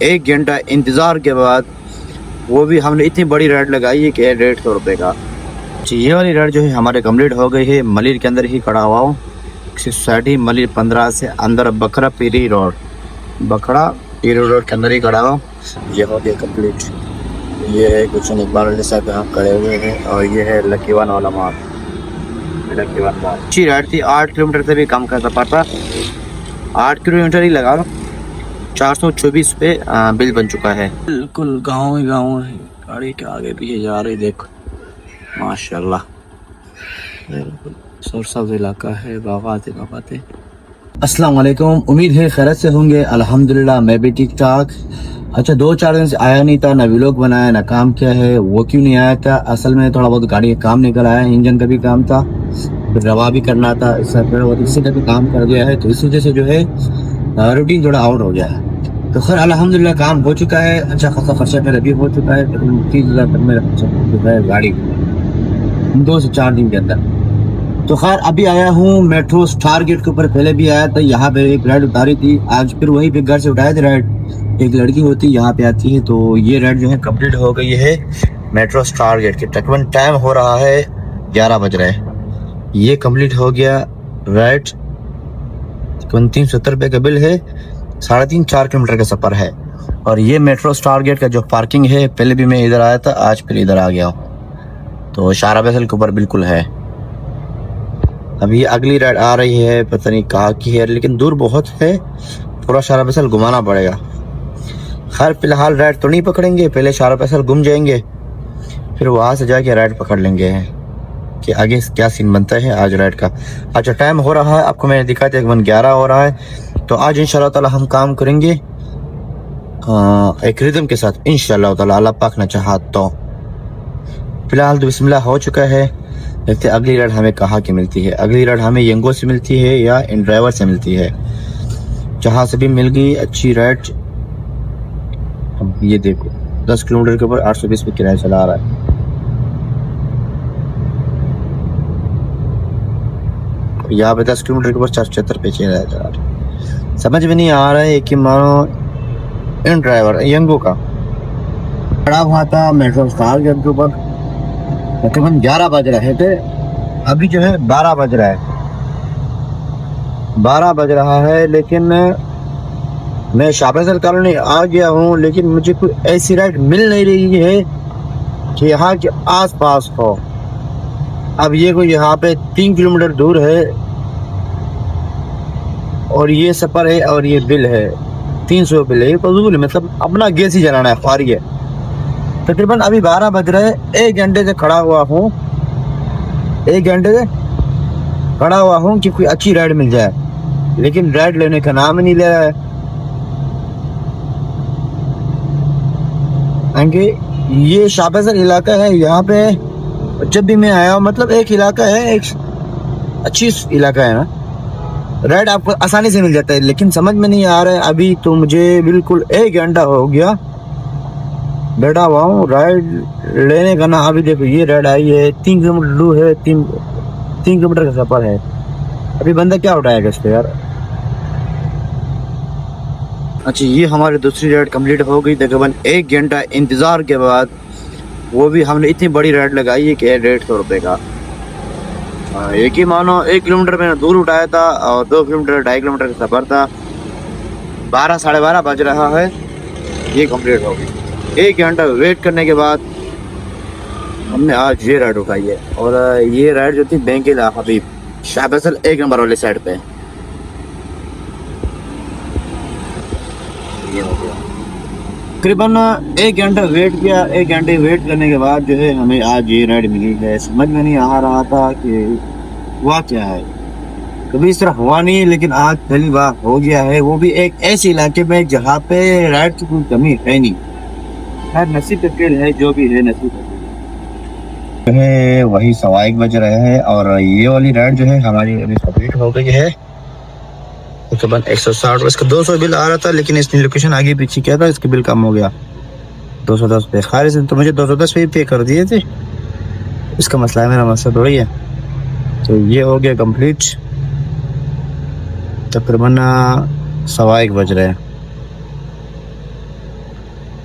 एक घंटा इंतज़ार के बाद वो भी हमने इतनी बड़ी राइड लगाई है कि 150 रुपये का। ये वाली राइड जो है हमारे कंप्लीट हो गई है। मलिर के अंदर ही खड़ा हुआ हूँ, सोसाइटी मलिर 15 से अंदर बकरा पीरी रोड, बकरा पीरी रोड के अंदर ही खड़ा हुआ। ये हो गया कंप्लीट। ये है गुलशन इकबाल अली साहब यहाँ खड़े हुए हैं और ये है लकीवान वाला मार्ग, लकीवान मार्ग। अच्छी राइड थी, 8 किलोमीटर से भी कम का सफर था। 8 किलोमीटर ही लगा, 424 पे बिल बन चुका है। बिल्कुल गाँव ही गाँव है, गाड़ी के आगे पीछे जा रही देखो, माशाल्लाह बिल्कुल सरसब्ज़ इलाका है, बागाते बागाते। अस्सलाम वालेकुम, उम्मीद है खैरियत से होंगे। अल्हम्दुलिल्लाह मैं भी ठीक ठाक। अच्छा 2-4 दिन से आया नहीं था, ना व्लॉग बनाया ना काम किया है। वो क्यों नहीं आया था, असल में थोड़ा बहुत गाड़ी का काम निकल आया, इंजन का भी काम था, फिर रवा भी करना था, इसी का भी काम कर दिया है, तो इस वजह से जो है रूटीन थोड़ा आउट हो गया है। तो खैर अल्हम्दुलिल्लाह काम हो चुका है, अच्छा खासा खर्चा मेरा भी हो चुका है। 30,000 तक मेरा खर्चा हो चुका है गाड़ी 2 से 4 दिन के अंदर। तो खैर अभी आया हूँ मेट्रो स्टार गेट के ऊपर, पहले भी आया था, यहाँ पे एक राइड उतारी थी, आज फिर वहीं पे घर से उठाए थे राइड। एक लड़की होती यहाँ पे आती है, तो ये राइड जो है कंप्लीट हो गई है मेट्रो स्टार गेट के। तकरीबन टाइम हो रहा है 11 बज रहे हैं। ये कंप्लीट हो गया राइड। 370 रुपये का बिल है, 3.5-4 किलोमीटर का सफ़र है। और ये मेट्रो स्टार गेट का जो पार्किंग है, पहले भी मैं इधर आया था, आज फिर इधर आ गया हूँ। तो शारा फैसल के ऊपर बिल्कुल है। अभी अगली राइड आ रही है, पता नहीं कहाँ की है, लेकिन दूर बहुत है, पूरा शारा फैसल घुमाना पड़ेगा। खैर फिलहाल राइड तो नहीं पकड़ेंगे, पहले शारा फैसल घूम जाएंगे, फिर वहाँ से जाके राइड पकड़ लेंगे कि आगे क्या सीन बनता है आज राइड का। अच्छा टाइम हो रहा है, आपको मैंने दिखाया था 11 हो रहा है। तो आज इंशाल्लाह ताला हम काम करेंगे एक रिदम के साथ इंशाल्लाह ताला, अल्लाह पाक ने चाहा तो। फिलहाल तो बिस्मिल्लाह हो चुका है, देखते अगली राइड हमें कहाँ की मिलती है। अगली राइड हमें यंगो से मिलती है या इन ड्राइवर से मिलती है, जहाँ से भी मिल गई अच्छी राइड। अब ये देखो 10 किलोमीटर के ऊपर 820 पे किराया चला रहा है। यहाँ पे 10 किलोमीटर के ऊपर 475 पे किराया चला रहा है। समझ में नहीं आ रहा है कि मानो इन ड्राइवर यंगो का खड़ा हुआ था मेट्रो स्टार गेट के ऊपर, तकरीबन 11 बज रहे थे, अभी जो है 12 बज रहा है, 12 बज रहा है। लेकिन मैं शाह फैसल कॉलोनी आ गया हूँ, लेकिन मुझे कोई ऐसी राइड मिल नहीं रही है कि यहाँ के आस पास हो। अब ये कोई यहाँ पे 3 किलोमीटर दूर है और ये सफ़र है और ये बिल है 300 बिल है, ये फजूल है, मतलब अपना गैस ही जलाना है, फारी है। तकरीबन अभी 12 बज रहे, 1 घंटे से खड़ा हुआ हूँ, 1 घंटे से खड़ा हुआ हूँ कि कोई अच्छी राइड मिल जाए, लेकिन राइड लेने का नाम नहीं ले रहा है। क्योंकि ये शाह फैसल इलाका है, यहाँ पे जब भी मैं आया हूँ, मतलब एक इलाका है, एक अच्छी इलाका है ना, राइड आपको आसानी से मिल जाता है, लेकिन समझ में नहीं आ रहा है। अभी तो मुझे बिल्कुल 1 घंटा हो गया बैठा हुआ हूँ राइड लेने का ना। अभी देखो ये राइड आई है, 3 किलोमीटर दूर है, 3 किलोमीटर का सफर है। अभी बंदा क्या उठाएगा इस पे यार। अच्छा ये हमारी दूसरी राइड कंप्लीट हो गई, तकरीबन 1 घंटा इंतज़ार के बाद। वो भी हमने इतनी बड़ी राइड लगाई है कि 150 रुपये का। एक ही मानो 1 किलोमीटर मैंने दूर उठाया था और 2 किलोमीटर 2.5 किलोमीटर का सफ़र था। 12 साढ़े 12 बज रहा है, ये कंप्लीट हो गई। 1 घंटा वेट करने के बाद हमने आज ये राइड उठाई है। और ये राइड जो थी बैंक हबीब शाह फैसल 1 नंबर वाले साइड पे। ये हो गया तकरीबन 1 घंटा वेट किया, 1 घंटे वेट करने के बाद जो है हमें आज ये राइड मिली है। समझ में नहीं आ रहा था कि हुआ क्या है, कभी इस तरह हुआ नहीं, लेकिन आज पहली बार हो गया है, वो भी एक ऐसे इलाके में जहाँ पे राइड की कोई कमी है नहीं। नसीब का खेल है, जो भी है नसीब है। वही 1:15 बज रहे हैं और ये वाली राइड जो है हमारी अभी कंप्लीट हो गई है। तकरीबन 160 इसका 200 बिल आ रहा था, लेकिन इसने लोकेशन आगे पीछे किया था, इसके बिल कम हो गया 210 पे। खैर इसने तो मुझे 210 पे कर दिए थे, इसका मसला है, मेरा मसला थोड़ी है। तो ये हो गया कंप्लीट, तकरीबन 1:15 बज रहे हैं।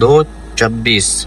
2:26.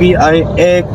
PIA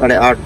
8:30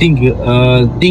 3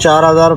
4000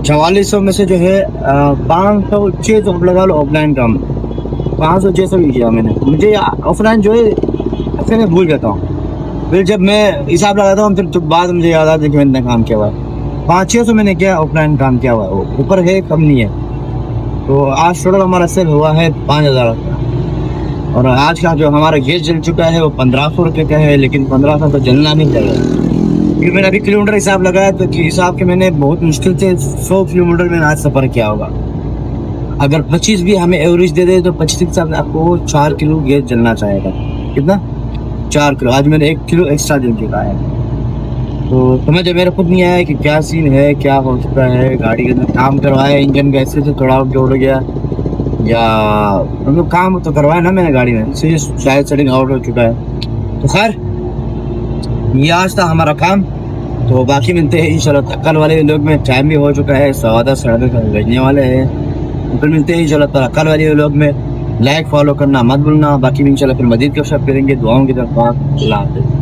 4400 में से जो है 500 600 लगा लो ऑफलाइन काम, 500 600 भी किया मैंने। मुझे ऑफलाइन जो है अक्सर मैं भूल जाता हूँ, फिर जब मैं हिसाब लगाता हूँ फिर तो बाद मुझे याद आता है कि मैंने काम किया हुआ है। 500-600 मैंने क्या ऑफलाइन काम किया हुआ है, वो ऊपर है कम नहीं है। तो आज टोटल हमारा सेल हुआ है 5000 का। और आज का जो हमारा गैस जल चुका है वो 1500 रुपये का है, लेकिन 1500 तो जलना नहीं चाहिए, क्योंकि मैंने अभी किलोमीटर हिसाब लगाया तो हिसाब के मैंने बहुत मुश्किल से 100 किलोमीटर मैंने आज सफ़र किया होगा। अगर 25 भी हमें एवरेज दे दे तो 25 के हिसाब से आपको 4 किलो गैस जलना चाहेगा। कितना? 4 किलो। आज मैंने 1 किलो एक्स्ट्रा जल चुका है। तो समझ मेरा खुद नहीं आया कि क्या सीन है, क्या हो चुका है। गाड़ी के अंदर काम करवाया, इंजन गैस से थोड़ा जोड़ गया, या मतलब काम तो करवाया ना मैंने गाड़ी में, इसलिए शायद सेटिंग आउट हो चुका है। तो खैर ये आज था हमारा काम, तो बाकी मिलते हैं इंशाल्लाह कल वाले लोग में। टाइम भी हो चुका है, 10:15 10:30 बजने वाले हैं। फिर मिलते हैं इंशाल्लाह कल वाले लोग में। लाइक फॉलो करना मत भूलना। बाकी भी इंशाल्लाह फिर मज़ीद गपशप करेंगे, दुआओं की तरफ। अल्लाह हाफ़िज़।